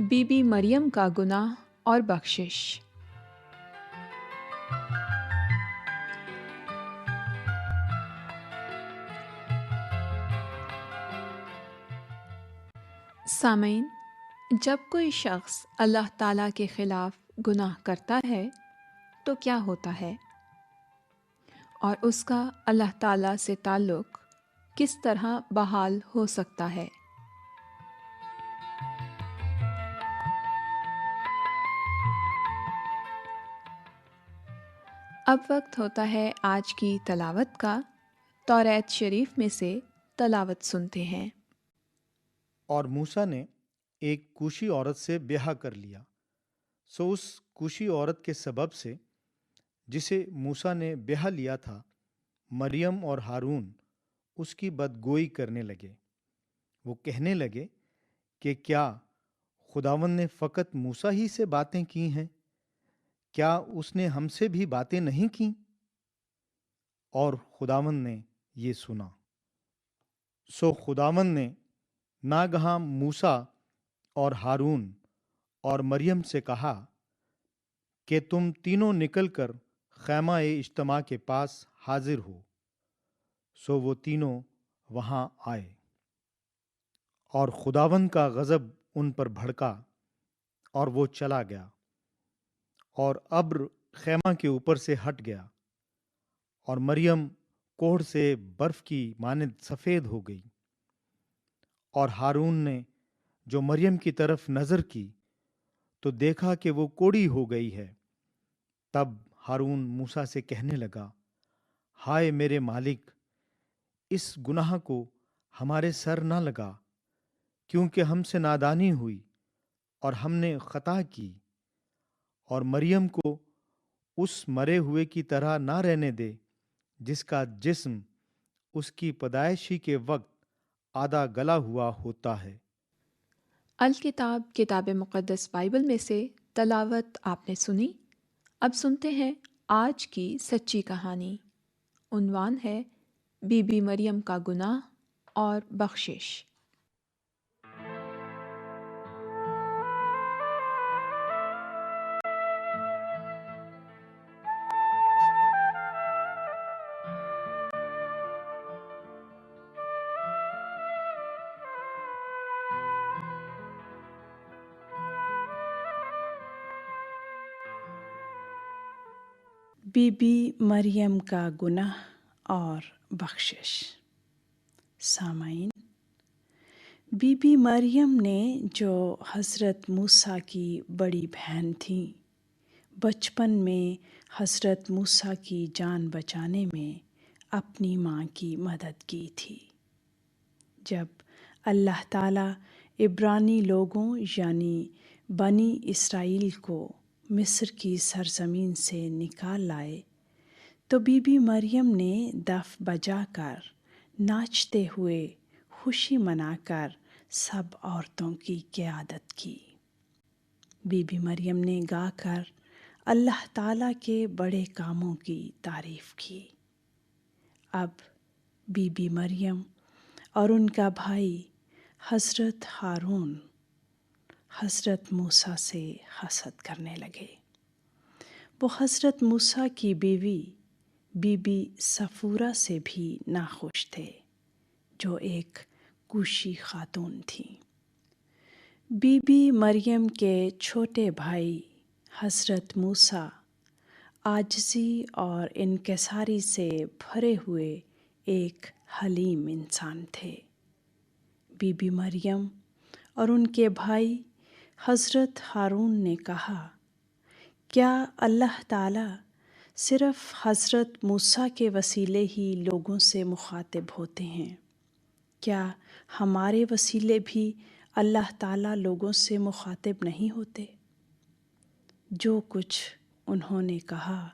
Be be مریم کا گناہ اور بخشش۔ سامعین، جب کوئی شخص اللہ تعالیٰ کے خلاف گناہ کرتا ہے تو کیا ہوتا ہے، اور اس کا اللہ تعالیٰ سے تعلق کس طرح بحال ہو سکتا ہے؟ اب وقت ہوتا ہے آج کی تلاوت کا۔ توریت شریف میں سے تلاوت سنتے ہیں۔ اور موسیٰ نے ایک کوشی عورت سے بیاہ کر لیا، سو اس کوشی عورت کے سبب سے جسے موسیٰ نے بیاہ لیا تھا، مریم اور ہارون اس کی بدگوئی کرنے لگے۔ وہ کہنے لگے کہ کیا خداوند نے فقط موسیٰ ہی سے باتیں کی ہیں؟ کیا اس نے ہم سے بھی باتیں نہیں کیں؟ اور خداوند نے یہ سنا۔ سو خداوند نے ناگہاں موسیٰ اور ہارون اور مریم سے کہا کہ تم تینوں نکل کر خیمہ اجتماع کے پاس حاضر ہو۔ سو وہ تینوں وہاں آئے، اور خداوند کا غضب ان پر بھڑکا اور وہ چلا گیا، اور ابر خیمہ کے اوپر سے ہٹ گیا، اور مریم کوڑھ سے برف کی مانند سفید ہو گئی۔ اور ہارون نے جو مریم کی طرف نظر کی تو دیکھا کہ وہ کوڑی ہو گئی ہے۔ تب ہارون موسیٰ سے کہنے لگا، ہائے میرے مالک، اس گناہ کو ہمارے سر نہ لگا، کیونکہ ہم سے نادانی ہوئی اور ہم نے خطا کی، اور مریم کو اس مرے ہوئے کی طرح نہ رہنے دے جس کا جسم اس کی پیدائشی کے وقت آدھا گلا ہوا ہوتا ہے۔ الکتاب کتاب مقدس بائبل میں سے تلاوت آپ نے سنی۔ اب سنتے ہیں آج کی سچی کہانی۔ عنوان ہے بی بی مریم کا گناہ اور بخشش۔ بی بی مریم کا گناہ اور بخشش۔ سامعین، بی بی مریم نے جو حضرت موسیٰ کی بڑی بہن تھیں، بچپن میں حضرت موسیٰ کی جان بچانے میں اپنی ماں کی مدد کی تھی۔ جب اللہ تعالیٰ عبرانی لوگوں یعنی بنی اسرائیل کو مصر کی سرزمین سے نکال لائے تو بی بی مریم نے دف بجا کر، ناچتے ہوئے، خوشی منا کر سب عورتوں کی قیادت کی۔ بی بی مریم نے گا کر اللہ تعالیٰ کے بڑے کاموں کی تعریف کی۔ اب بی بی مریم اور ان کا بھائی حضرت ہارون حضرت موسیٰ سے حسد کرنے لگے۔ وہ حضرت موسیٰ کی بیوی بی بی صفورہ سے بھی ناخوش تھے، جو ایک کوشی خاتون تھیں۔ بی بی مریم کے چھوٹے بھائی حضرت موسیٰ عاجزی اور انکساری سے بھرے ہوئے ایک حلیم انسان تھے۔ بی بی مریم اور ان کے بھائی حضرت ہارون نے کہا، کیا اللہ تعالیٰ صرف حضرت موسیٰ کے وسیلے ہی لوگوں سے مخاطب ہوتے ہیں؟ کیا ہمارے وسیلے بھی اللہ تعالیٰ لوگوں سے مخاطب نہیں ہوتے؟ جو کچھ انہوں نے کہا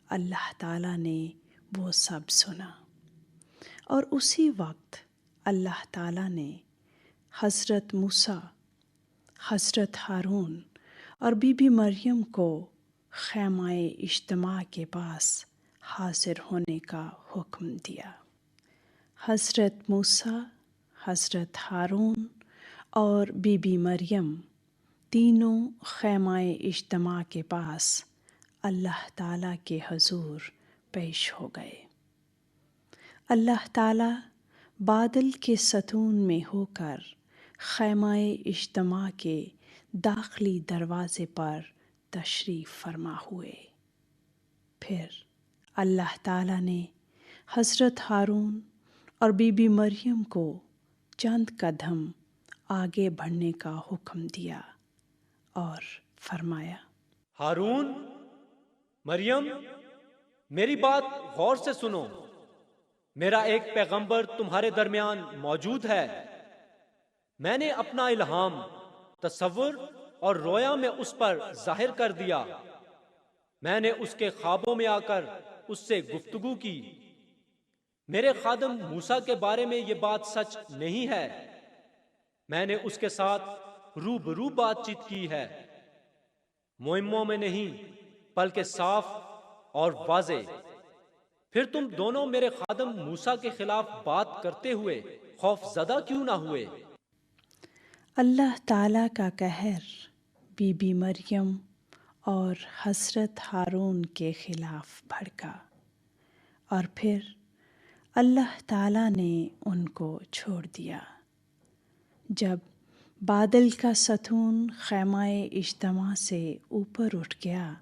اللہ تعالیٰ نے وہ سب سنا، اور اسی وقت اللہ تعالیٰ نے حضرت موسیٰ، حضرت ہارون اور بی بی مریم کو خیمہ اجتماع کے پاس حاضر ہونے کا حکم دیا۔ حضرت موسیٰ، حضرت ہارون اور بی بی مریم تینوں خیمہ اجتماع کے پاس اللہ تعالیٰ کے حضور پیش ہو گئے۔ اللہ تعالیٰ بادل کے ستون میں ہو کر خیمہ اجتماع کے داخلی دروازے پر تشریف فرما ہوئے۔ پھر اللہ تعالیٰ نے حضرت ہارون اور بی بی مریم کو چند قدم آگے بڑھنے کا حکم دیا اور فرمایا، ہارون، مریم، میری بات غور سے سنو۔ میرا ایک پیغمبر تمہارے درمیان موجود ہے۔ میں نے اپنا الہام تصور اور رویا میں اس پر ظاہر کر دیا۔ میں نے اس کے خوابوں میں آ کر اس سے گفتگو کی۔ میرے خادم موسیٰ کے بارے میں یہ بات سچ نہیں ہے۔ میں نے اس کے ساتھ روبرو بات چیت کی ہے، مہموں میں نہیں بلکہ صاف اور واضح۔ پھر تم دونوں میرے خادم موسیٰ کے خلاف بات کرتے ہوئے خوف زدہ کیوں نہ ہوئے؟ اللہ تعالیٰ کا قہر بی بی مریم اور حضرت ہارون کے خلاف بھڑکا، اور پھر اللہ تعالیٰ نے ان کو چھوڑ دیا۔ جب بادل کا ستون خیمہ اجتماع سے اوپر اٹھ گیا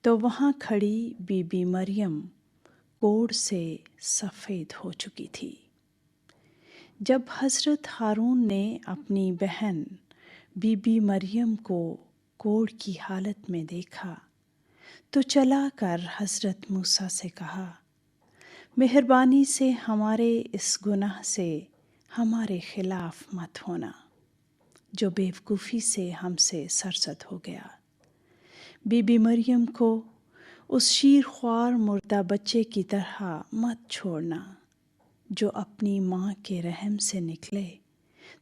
تو وہاں کھڑی بی بی مریم کوڑ سے سفید ہو چکی تھی۔ جب حضرت ہارون نے اپنی بہن بی بی مریم کو کوڑ کی حالت میں دیکھا تو چلا کر حضرت موسیٰ سے کہا، مہربانی سے ہمارے اس گناہ سے ہمارے خلاف مت ہونا جو بیوقوفی سے ہم سے سرزد ہو گیا۔ بی بی مریم کو اس شیر خوار مردہ بچے کی طرح مت چھوڑنا جو اپنی ماں کے رحم سے نکلے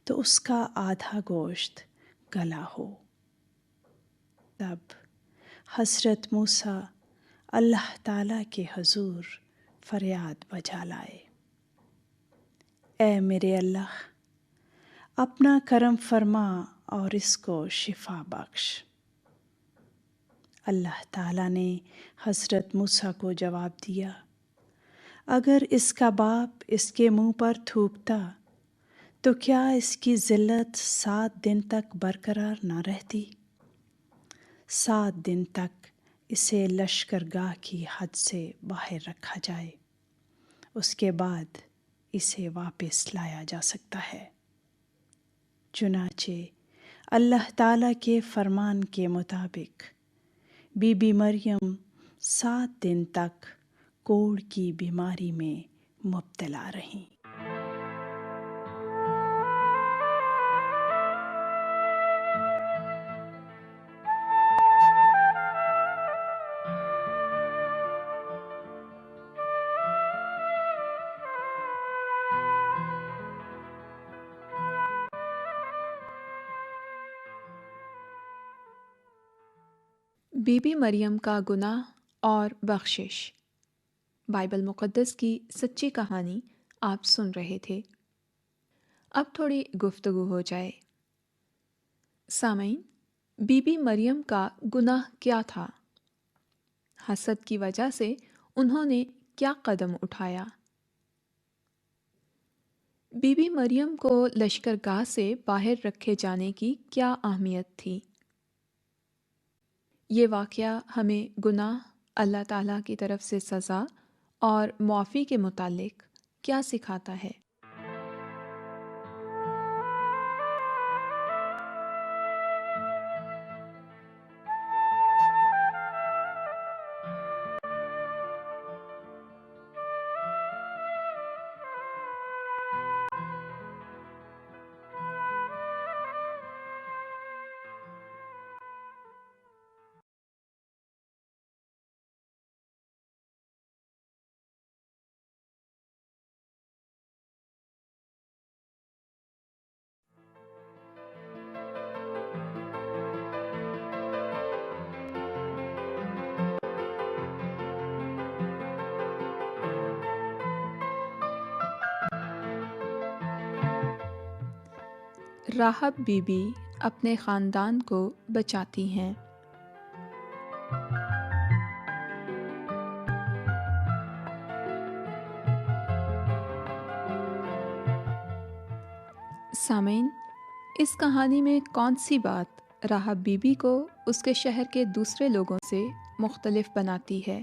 تو اس کا آدھا گوشت گلا ہو۔ تب حضرت موسیٰ اللہ تعالیٰ کے حضور فریاد بجا لائے، اے میرے اللہ، اپنا کرم فرما اور اس کو شفا بخش۔ اللہ تعالیٰ نے حضرت موسیٰ کو جواب دیا، اگر اس کا باپ اس کے منہ پر تھوکتا تو کیا اس کی ذلت 7 دن تک برقرار نہ رہتی؟ 7 دن تک اسے لشکرگاہ کی حد سے باہر رکھا جائے، اس کے بعد اسے واپس لایا جا سکتا ہے۔ چنانچہ اللہ تعالیٰ کے فرمان کے مطابق بی بی مریم 7 دن تک کوڑ کی بیماری میں مبتلا رہیں۔ بی بی مریم کا گناہ اور بخشش، بائبل مقدس کی سچی کہانی آپ سن رہے تھے۔ اب تھوڑی گفتگو ہو جائے۔ سامعین، بی بی مریم کا گناہ کیا تھا؟ حسد کی وجہ سے انہوں نے کیا قدم اٹھایا؟ بی بی مریم کو لشکرگاہ سے باہر رکھے جانے کی کیا اہمیت تھی؟ یہ واقعہ ہمیں گناہ، اللہ تعالیٰ کی طرف سے سزا اور معافی کے متعلق کیا سکھاتا ہے؟ راہب بی بی اپنے خاندان کو بچاتی ہیں۔ سامعین، اس کہانی میں کون سی بات راہب بی بی کو اس کے شہر کے دوسرے لوگوں سے مختلف بناتی ہے؟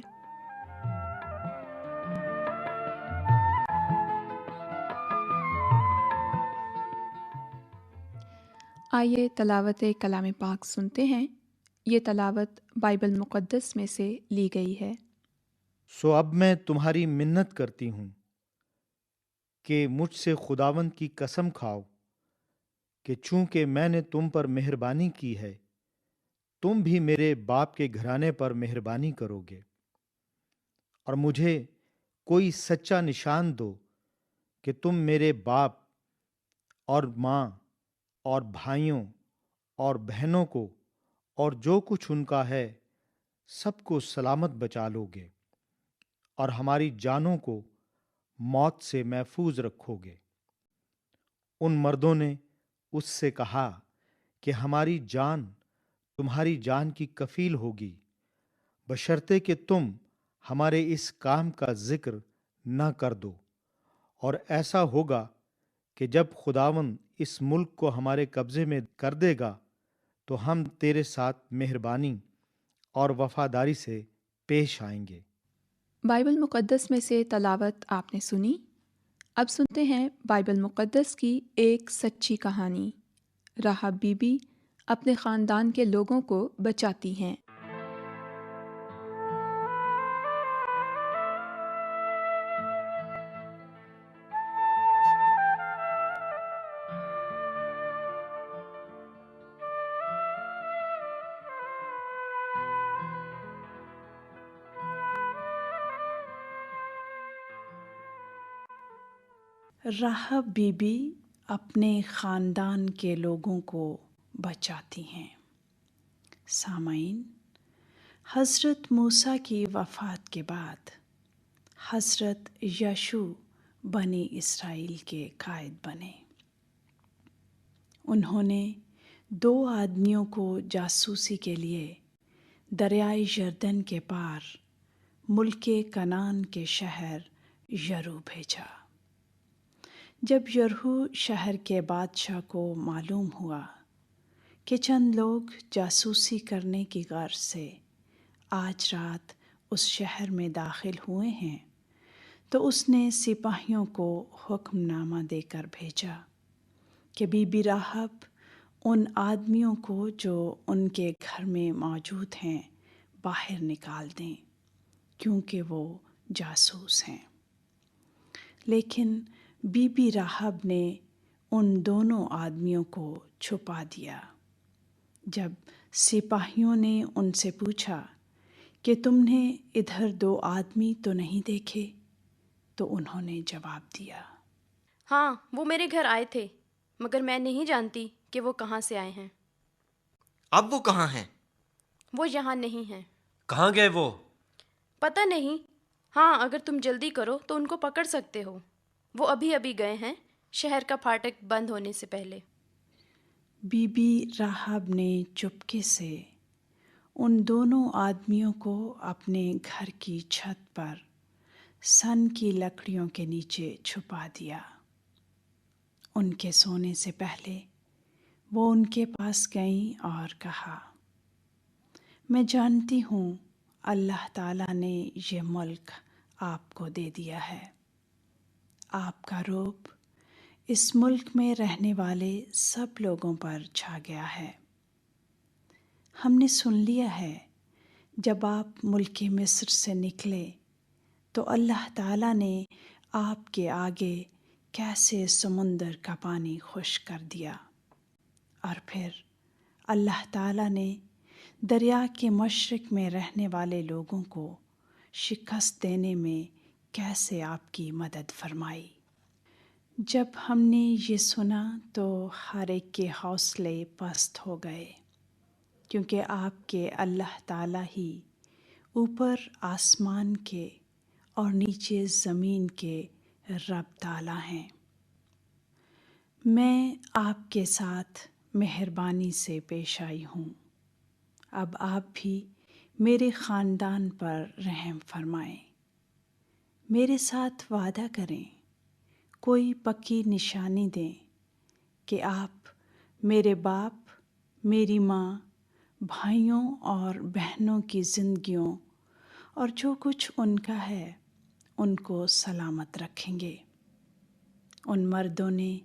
آئیے تلاوت کلام پاک سنتے ہیں۔ یہ تلاوت بائبل مقدس میں سے لی گئی ہے۔ سو اب میں تمہاری منت کرتی ہوں کہ مجھ سے خداوند کی قسم کھاؤ کہ چونکہ میں نے تم پر مہربانی کی ہے، تم بھی میرے باپ کے گھرانے پر مہربانی کرو گے، اور مجھے کوئی سچا نشان دو کہ تم میرے باپ اور ماں اور بھائیوں اور بہنوں کو اور جو کچھ ان کا ہے سب کو سلامت بچا لو گے، اور ہماری جانوں کو موت سے محفوظ رکھو گے۔ ان مردوں نے اس سے کہا کہ ہماری جان تمہاری جان کی کفیل ہوگی، بشرطے کہ تم ہمارے اس کام کا ذکر نہ کر دو، اور ایسا ہوگا کہ جب خداوند اس ملک کو ہمارے قبضے میں کر دے گا تو ہم تیرے ساتھ مہربانی اور وفاداری سے پیش آئیں گے۔ بائبل مقدس میں سے تلاوت آپ نے سنی۔ اب سنتے ہیں بائبل مقدس کی ایک سچی کہانی۔ راہب بی بی اپنے خاندان کے لوگوں کو بچاتی ہیں۔ راہب بی بی اپنے خاندان کے لوگوں کو بچاتی ہیں۔ سامعین، حضرت موسیٰ کی وفات کے بعد حضرت یشوع بنی اسرائیل کے قائد بنے۔ انہوں نے 2 آدمیوں کو جاسوسی کے لیے دریائے یردن کے پار ملک کنعان کے شہر یرو بھیجا۔ جب یرہو شہر کے بادشاہ کو معلوم ہوا کہ چند لوگ جاسوسی کرنے کی غرض سے آج رات اس شہر میں داخل ہوئے ہیں، تو اس نے سپاہیوں کو حکم نامہ دے کر بھیجا کہ بی بی راہب ان آدمیوں کو جو ان کے گھر میں موجود ہیں باہر نکال دیں، کیونکہ وہ جاسوس ہیں۔ لیکن بی بی راہب نے ان دونوں آدمیوں کو چھپا دیا۔ جب سپاہیوں نے ان سے پوچھا کہ تم نے ادھر 2 آدمی تو نہیں دیکھے، تو انہوں نے جواب دیا، ہاں، وہ میرے گھر آئے تھے، مگر میں نہیں جانتی کہ وہ کہاں سے آئے ہیں۔ اب وہ کہاں ہیں؟ وہ یہاں نہیں ہیں۔ کہاں گئے وہ؟ پتہ نہیں۔ ہاں، اگر تم جلدی کرو تو ان کو پکڑ سکتے ہو۔ وہ ابھی ابھی گئے ہیں، شہر کا پھاٹک بند ہونے سے پہلے۔ بی بی راہب نے چپکے سے ان دونوں آدمیوں کو اپنے گھر کی چھت پر سن کی لکڑیوں کے نیچے چھپا دیا۔ ان کے سونے سے پہلے وہ ان کے پاس گئیں اور کہا، میں جانتی ہوں اللہ تعالیٰ نے یہ ملک آپ کو دے دیا ہے۔ آپ کا رعب اس ملک میں رہنے والے سب لوگوں پر چھا گیا ہے۔ ہم نے سن لیا ہے جب آپ ملک مصر سے نکلے تو اللہ تعالیٰ نے آپ کے آگے کیسے سمندر کا پانی خشک کر دیا، اور پھر اللہ تعالیٰ نے دریا کے مشرق میں رہنے والے لوگوں کو شکست دینے میں کیسے آپ کی مدد فرمائی۔ جب ہم نے یہ سنا تو ہر ایک کے حوصلے پست ہو گئے، کیونکہ آپ کے اللہ تعالیٰ ہی اوپر آسمان کے اور نیچے زمین کے رب تعالیٰ ہیں۔ میں آپ کے ساتھ مہربانی سے پیش آئی ہوں۔ اب آپ بھی میرے خاندان پر رحم فرمائیں، میرے ساتھ وعدہ کریں، کوئی پکی نشانی دیں کہ آپ میرے باپ، میری ماں، بھائیوں اور بہنوں کی زندگیوں اور جو کچھ ان کا ہے ان کو سلامت رکھیں گے۔ ان مردوں نے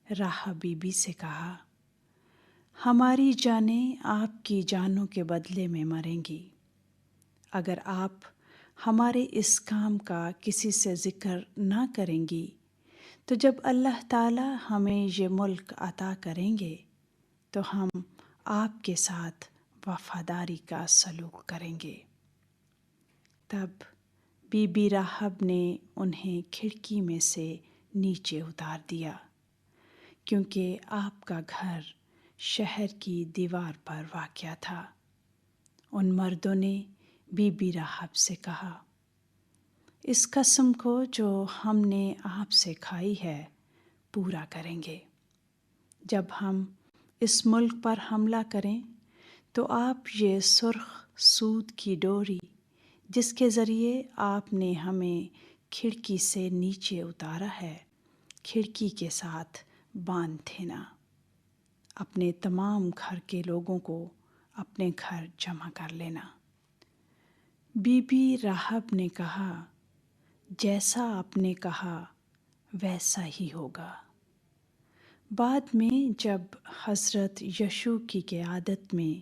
راحب بی بی سے کہا، ہماری جانیں آپ کی جانوں کے بدلے میں مریں گی۔ اگر آپ ہمارے اس کام کا کسی سے ذکر نہ کریں گی تو جب اللہ تعالی ہمیں یہ ملک عطا کریں گے تو ہم آپ کے ساتھ وفاداری کا سلوک کریں گے۔ تب بی بی راحب نے انہیں کھڑکی میں سے نیچے اتار دیا، کیونکہ آپ کا گھر شہر کی دیوار پر واقع تھا۔ ان مردوں نے بی بی راحب سے کہا، اس قسم کو جو ہم نے آپ سے کھائی ہے پورا کریں گے۔ جب ہم اس ملک پر حملہ کریں تو آپ یہ سرخ سود کی ڈوری جس کے ذریعے آپ نے ہمیں کھڑکی سے نیچے اتارا ہے کھڑکی کے ساتھ باندھ دینا۔ اپنے تمام گھر کے لوگوں کو اپنے گھر جمع کر لینا۔ بی بی راحب نے کہا، جیسا آپ نے کہا ویسا ہی ہوگا۔ بعد میں جب حضرت یشوع کی قیادت میں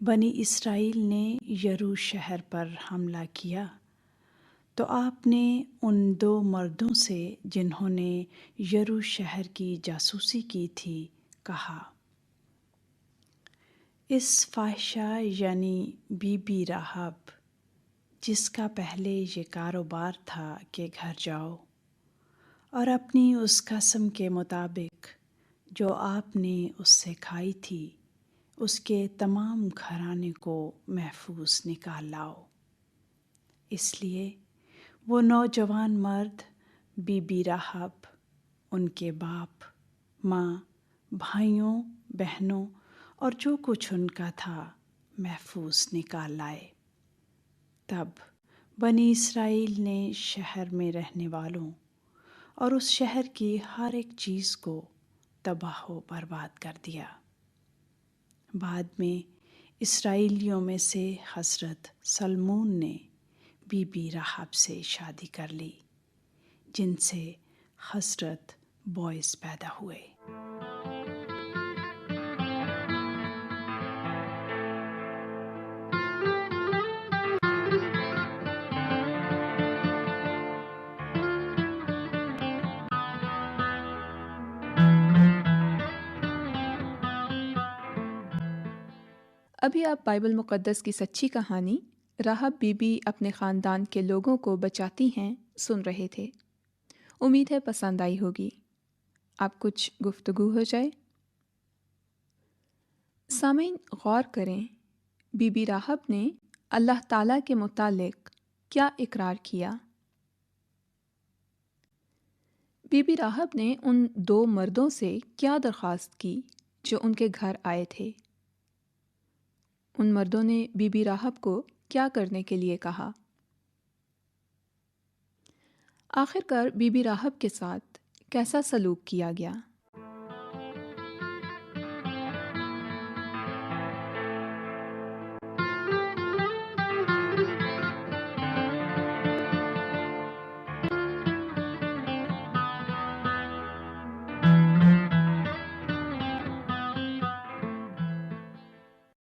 بنی اسرائیل نے یرو شہر پر حملہ کیا تو آپ نے ان 2 مردوں سے جنہوں نے یرو شہر کی جاسوسی کی تھی کہا، اس فاحشہ یعنی بی بی راحب جس کا پہلے یہ کاروبار تھا کہ گھر جاؤ اور اپنی اس قسم کے مطابق جو آپ نے اس سے کھائی تھی اس کے تمام گھرانے کو محفوظ نکال لاؤ۔ اس لیے وہ نوجوان مرد بی بی راحب، ان کے باپ، ماں، بھائیوں، بہنوں اور جو کچھ ان کا تھا محفوظ نکال لائے۔ تب بنی اسرائیل نے شہر میں رہنے والوں اور اس شہر کی ہر ایک چیز کو تباہ و برباد کر دیا۔ بعد میں اسرائیلیوں میں سے حضرت سلمون نے بی بی راحب سے شادی کر لی، جن سے حضرت بوئز پیدا ہوئے۔ ابھی آپ بائبل مقدس کی سچی کہانی راحب بی بی اپنے خاندان کے لوگوں کو بچاتی ہیں سن رہے تھے۔ امید ہے پسند آئی ہوگی۔ آپ کچھ گفتگو ہو جائے۔ سامعین غور کریں، بی بی راحب نے اللہ تعالیٰ کے متعلق کیا اقرار کیا؟ بی بی راحب نے ان 2 مردوں سے کیا درخواست کی جو ان کے گھر آئے تھے؟ ان مردوں نے بی بی راحب کو کیا کرنے کے لیے کہا؟ آخر کار بی بی راحب کے ساتھ کیسا سلوک کیا گیا؟